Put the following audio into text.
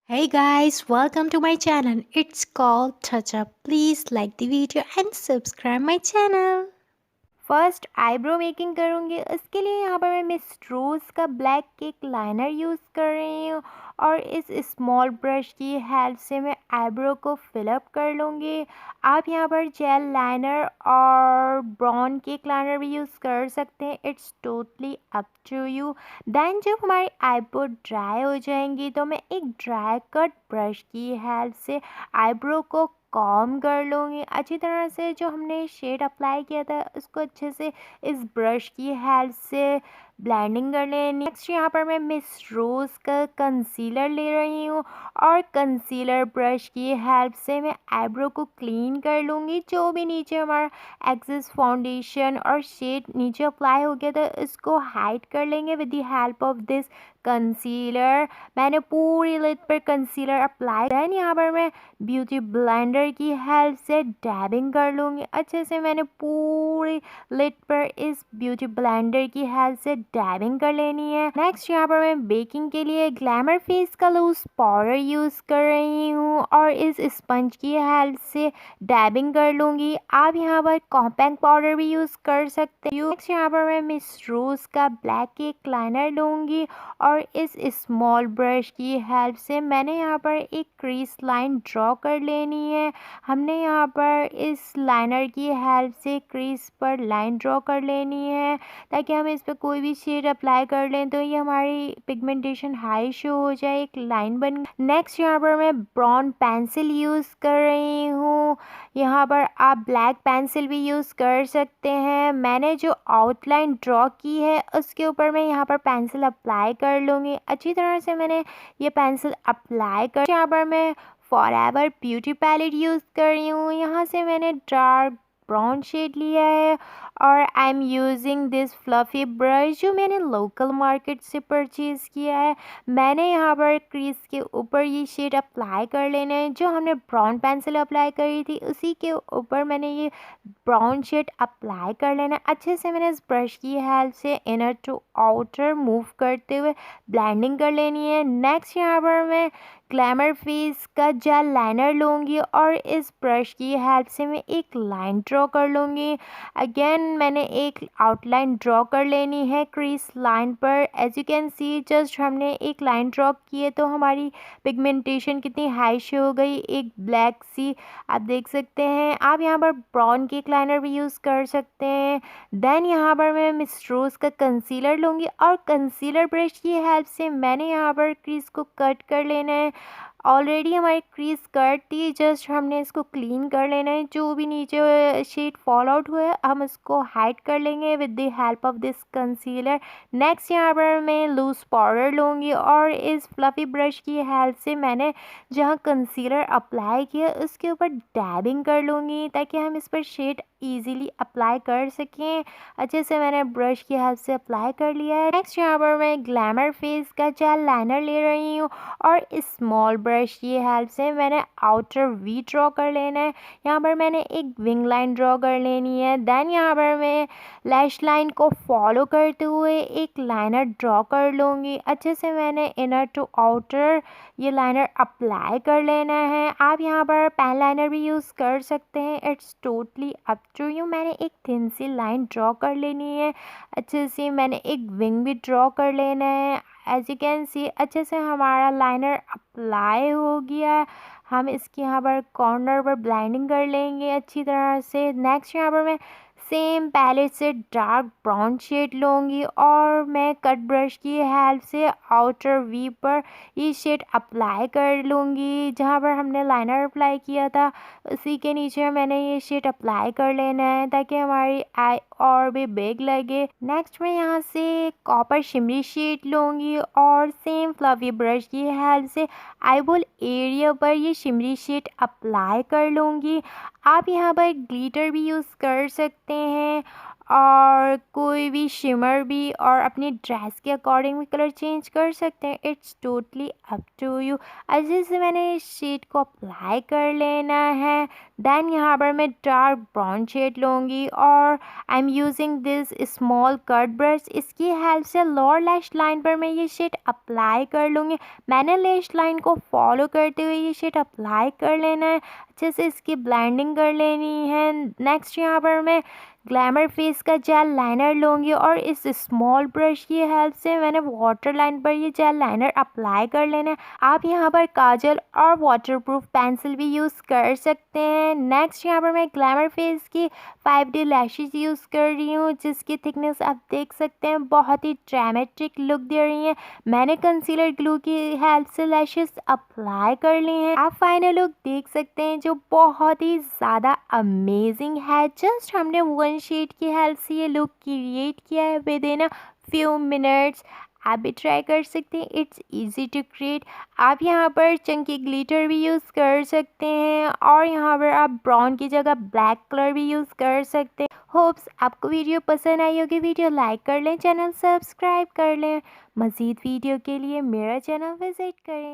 Hey guys, welcome to my channel. It's called Touch Up. Please like the video and subscribe my channel. First eyebrow making करूँगी। उसके लिए यहाँ पर मैं miss रोज़ का black cake liner use कर रही हूँ और इस स्मॉल ब्रश की हेल्प से मैं आईब्रो को फिलअप कर लूँगी। आप यहाँ पर जेल लाइनर और ब्राउन केक लाइनर भी यूज़ कर सकते हैं। It's totally up to you. Then जब हमारी आईब्रो ड्राई हो जाएंगी तो मैं एक ड्राई कट ब्रश की हेल्प से आईब्रो को कॉम कर लूँगी। अच्छी तरह से जो हमने शेड अप्लाई किया था उसको अच्छे से इस ब्रश की हेल्प से ब्लेंडिंग कर लेनी। नेक्स्ट यहाँ पर मैं मिस रोज़ का कंसीलर ले रही हूँ और कंसीलर ब्रश की हेल्प से मैं आईब्रो को क्लीन कर लूँगी। जो भी नीचे हमारा एक्सेस फाउंडेशन और शेड नीचे अप्लाई हो गया था इसको हाइड कर लेंगे with the help of this concealer. मैंने पूरी लिड पर कंसीलर अप्लाई। देन यहाँ पर मैं ब्यूटी ब्लेंडर की हेल्प से डैबिंग कर लूँगी। अच्छे से मैंने पूरी लिड पर इस ब्यूटी ब्लेंडर की हेल्प से डैबिंग कर लेनी है। नेक्स्ट यहाँ पर मैं बेकिंग के लिए ग्लैमर फेस का लूज पाउडर यूज़ कर रही हूँ और इस स्पंज की हेल्प से डैबिंग कर लूँगी। आप यहाँ पर कॉम्पैक्ट पाउडर भी यूज़ कर सकते हो। नेक्स्ट यहाँ पर मैं मिस रोज़ का ब्लैक केक लाइनर लूँगी और इस स्मॉल ब्रश की हेल्प से मैंने यहाँ पर एक क्रीज लाइन ड्रॉ कर लेनी है। हमने यहाँ पर इस लाइनर की हेल्प से क्रीज पर लाइन ड्रॉ कर लेनी है ताकि हम इस पर कोई भी शेड अप्लाई कर लें तो ये हमारी पिगमेंटेशन हाई शो हो जाए, एक लाइन बन। नेक्स्ट यहाँ पर मैं ब्राउन पेंसिल यूज़ कर रही हूँ। यहाँ पर आप ब्लैक पेंसिल भी यूज़ कर सकते हैं। मैंने जो आउटलाइन ड्रॉ की है उसके ऊपर मैं यहाँ पर पेंसिल अप्लाई कर लूँगी। अच्छी तरह से मैंने ये पेंसिल अप्लाई कर। यहाँ पर मैं फॉरएवर ब्यूटी पैलेट यूज़ कर रही हूँ। यहाँ से मैंने डार्क ब्राउन शेड लिया है और I am using this fluffy brush जो मैंने लोकल मार्केट से परचेज़ किया है। मैंने यहाँ पर क्रीज के ऊपर ये शेड अप्लाई कर लेना है। जो हमने ब्राउन पेंसिल अप्लाई करी थी उसी के ऊपर मैंने ये ब्राउन शेड अप्लाई कर लेना है। अच्छे से मैंने इस ब्रश की हेल्प से इनर टू आउटर मूव करते हुए ब्लेंडिंग कर लेनी है। नेक्स्ट यहाँ पर मैं ग्लैमर फेस का जेल लाइनर लूँगी और इस ब्रश की हेल्प से मैं एक लाइन ड्रॉ कर लूँगी। अगेन मैंने एक आउटलाइन ड्रॉ कर लेनी है क्रीज लाइन पर। As you can see just हमने एक लाइन ड्रॉ की है तो हमारी पिगमेंटेशन कितनी हाई शो हो गई, एक ब्लैक सी आप देख सकते हैं। आप यहाँ पर ब्राउन केक लाइनर भी यूज़ कर सकते हैं। देन यहाँ पर मैं मिस रोज़ का कंसीलर लूँगी और कंसीलर ब्रश की हेल्प से मैंने यहाँ पर क्रीज को कट कर लेना है। ऑलरेडी हमारी क्रीज कट थी, जस्ट हमने इसको क्लीन कर लेना है। जो भी नीचे शेड फॉल आउट हुआ है हम इसको हाइड कर लेंगे with the help of this concealer. Next यहाँ पर मैं लूज पाउडर लूँगी और इस फ्लफ़ी ब्रश की हेल्प से मैंने जहाँ कंसीलर अप्लाई किया उसके ऊपर डैबिंग कर लूँगी ताकि हम इस पर शेड इजीली अप्लाई कर सकें। अच्छे से मैंने ब्रश की हेल्प से अप्लाई कर लिया है। नेक्स्ट यहाँ पर मैं ग्लैमर फेस का जेल लाइनर ले रही हूँ और स्मॉल ब्रश की हेल्प से मैंने आउटर वी ड्रॉ कर लेना है। यहाँ पर मैंने एक विंग लाइन ड्रॉ कर लेनी है। देन यहाँ पर मैं लैश लाइन को फॉलो करते हुए एक लाइनर ड्रॉ कर लूँगी। अच्छे से मैंने इनर टू आउटर ये लाइनर अप्लाई कर लेना है। आप यहाँ पर पेन लाइनर भी यूज़ कर सकते हैं, it's totally up to you. मैंने एक थिन सी लाइन ड्रॉ कर लेनी है। अच्छे से मैंने एक विंग भी ड्रॉ कर लेना है। एज यू कैन सी अच्छे से हमारा लाइनर अप्लाई हो गया है। हम इसके यहाँ पर कॉर्नर पर ब्लेंडिंग कर लेंगे अच्छी तरह से। नेक्स्ट यहाँ पर मैं सेम पैलेट से डार्क ब्राउन शेड लूँगी और मैं कट ब्रश की हेल्प से आउटर वी पर ये शेड अप्लाई कर लूँगी। जहाँ पर हमने लाइनर अप्लाई किया था उसी के नीचे मैंने ये शेड अप्लाई कर लेना है ताकि हमारी आई और भी बिग लगे। नेक्स्ट मैं यहाँ से कॉपर शिमरी शेड लूँगी और सेम फ्लफी ब्रश की हेल्प से आईबॉल एरिया पर ये शिमरी शेड अप्लाई कर लूँगी। आप यहाँ पर ग्लिटर भी यूज़ कर सकते हैं और कोई भी शिमर भी और अपनी ड्रेस के अकॉर्डिंग भी कलर चेंज कर सकते हैं। It's totally up to you. अच्छे से मैंने इस शेड को अप्लाई कर लेना है देन यहाँ पर मैं डार्क ब्राउन शेड लूँगी और I am using this small cut brush. इसकी हेल्प से लोअर लैश लाइन पर मैं ये शेड अप्लाई कर लूँगी। मैंने लैश लाइन को फॉलो करते हुए ये शेड अप्लाई कर लेना है, अच्छे से इसकी ब्लेंडिंग कर लेनी है। नेक्स्ट यहाँ पर मैं ग्लैमर फेस का जेल लाइनर लूँगी और इस स्मॉल ब्रश की हेल्प से मैंने वाटर लाइन पर ये जेल लाइनर अप्लाई कर लेना है। आप यहाँ पर काजल और वाटरप्रूफ पेंसिल भी यूज़ कर सकते हैं। नेक्स्ट यहाँ पर मैं ग्लैमर फेस की 5D लैशेज यूज़ कर रही हूँ, जिसकी थिकनेस आप देख सकते हैं बहुत ही ड्रामेटिक लुक दे रही है। मैंने कंसीलर ग्लू की हेल्प से लैशेज अप्लाई कर ली हैं। आप फाइनल लुक देख सकते हैं जो बहुत ही ज़्यादा अमेजिंग है। जस्ट हमने वन शेड की हेल्प से ये लुक क्रिएट किया है with in a few minutes. आप भी ट्राई कर सकते हैं, इट्स इजी टू क्रिएट। आप यहाँ पर चंकी ग्लिटर भी यूज़ कर सकते हैं और यहाँ पर आप ब्राउन की जगह ब्लैक कलर भी यूज़ कर सकते हैं। होप्स आपको वीडियो पसंद आई होगी। वीडियो लाइक कर लें, चैनल सब्सक्राइब कर लें। मज़ीद वीडियो के लिए मेरा चैनल विज़िट करें।